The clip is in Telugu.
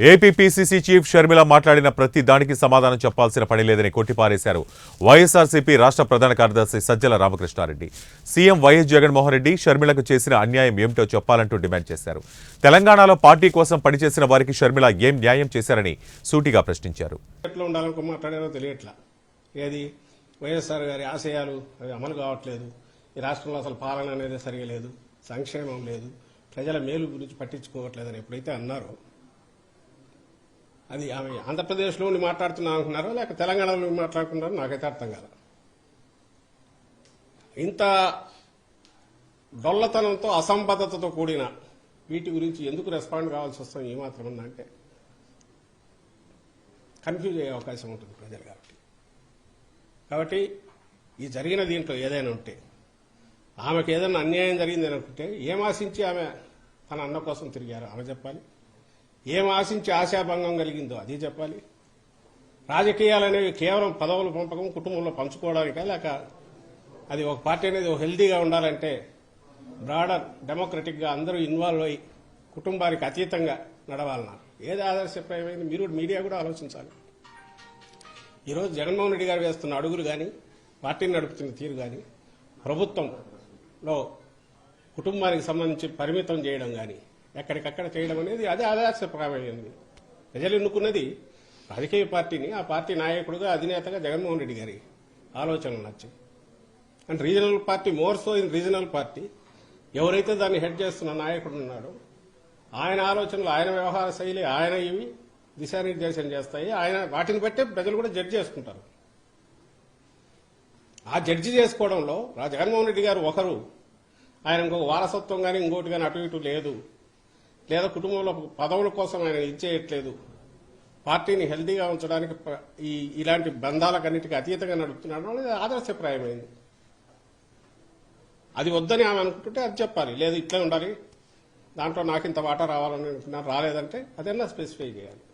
ఏపీపీసీసీ చీఫ్ షర్మిల మాట్లాడిన ప్రతి దానికి సమాధానం చెప్పాల్సిన పని లేదని కొట్టిపారేశారు వైఎస్ఆర్సీపీ రాష్ట్ర ప్రధాన కార్యదర్శి సజ్జల రామకృష్ణారెడ్డి. సీఎం వైఎస్ జగన్మోహన్ రెడ్డి షర్మిలకు చేసిన అన్యాయం ఏమిటో చెప్పాలంటూ డిమాండ్ చేశారు. తెలంగాణలో పార్టీ కోసం పనిచేసిన వారికి షర్మిల ఏం న్యాయం చేశారని సూటిగా ప్రశ్నించారు. వైఎస్ఆర్ గారి ఆశయాలు అవి అమలు కావట్లేదు, ఈ రాష్ట్రంలో అసలు పాలన అనేది సరిగా లేదు, సంక్షేమం లేదు, ప్రజల మేలు గురించి పట్టించుకోవట్లేదని ఎప్పుడైతే అన్నారో అది ఆమె ఆంధ్రప్రదేశ్లో మాట్లాడుతున్నా అనుకున్నారో లేక తెలంగాణలో మాట్లాడుకున్నారో నాకైతే అర్థం కాదు. ఇంత డొల్లతనంతో అసంబద్ధతతో కూడిన వీటి గురించి ఎందుకు రెస్పాండ్ కావాల్సి వస్తాం ఏమాత్రం ఉందంటే కన్ఫ్యూజ్ అయ్యే అవకాశం ఉంటుంది ప్రజలు. కాబట్టి ఈ జరిగిన దీంట్లో ఏదైనా ఉంటే ఆమెకు ఏదైనా అన్యాయం జరిగిందని అనుకుంటే ఏం ఆశించి ఆమె తన అన్న కోసం తిరిగారో ఆమె చెప్పాలి, ఏం ఆశించి ఆశాభంగం కలిగిందో అది చెప్పాలి. రాజకీయాలనేవి కేవలం పదవులు పంపకం కుటుంబంలో పంచుకోవడానికా లేక అది ఒక పార్టీ అనేది హెల్దీగా ఉండాలంటే బ్రాడర్ డెమోక్రటిక్గా అందరూ ఇన్వాల్వ్ అయ్యి కుటుంబానికి అతీతంగా నడవాలన్నా ఏది ఆదర్శప్రాయమైంది మీరు మీడియా కూడా ఆలోచించాలి. ఈరోజు జగన్మోహన్ రెడ్డి గారు వేస్తున్న అడుగులు కానీ పార్టీని నడుపుతున్న తీరు కానీ ప్రభుత్వంలో కుటుంబానికి సంబంధించి పరిమితం చేయడం కానీ ఎక్కడికక్కడ చేయడం అనేది అదే ఆదర్శప్రాయమైంది. ప్రజలు ఎన్నుకున్నది రాజకీయ పార్టీని, ఆ పార్టీ నాయకుడుగా అధినేతగా జగన్మోహన్ రెడ్డి గారి ఆలోచనలు నచ్చాయి. And regional party more so in regional party ఎవరైతే దాన్ని హెడ్ చేస్తున్న నాయకుడు ఉన్నాడో ఆయన ఆలోచనలు, ఆయన వ్యవహార శైలి, ఆయన ఇవి దిశానిర్దేశం చేస్తాయి. ఆయన వాటిని బట్టే ప్రజలు కూడా జడ్జి చేసుకుంటారు. ఆ జడ్జి చేసుకోవడంలో జగన్మోహన్ రెడ్డి గారు ఒకరు, ఆయన ఇంకొక వారసత్వం కానీ ఇంకోటి కానీ అటు ఇటు లేదు, లేదా కుటుంబంలో పదవుల కోసం ఆయన ఇచ్చేయట్లేదు, పార్టీని హెల్దీగా ఉంచడానికి ఇలాంటి బంధాలకన్నిటికీ అతీతంగా నడుపుతున్నాడు అనేది ఆదర్శప్రాయమైంది. అది వద్దని ఆమె అనుకుంటుంటే అది చెప్పాలి, లేదు ఇట్లే ఉండాలి, దాంట్లో నాకు ఇంత వాటా రావాలని అనుకున్నాను, రాలేదంటే అదన్నా స్పెసిఫై చేయాలి.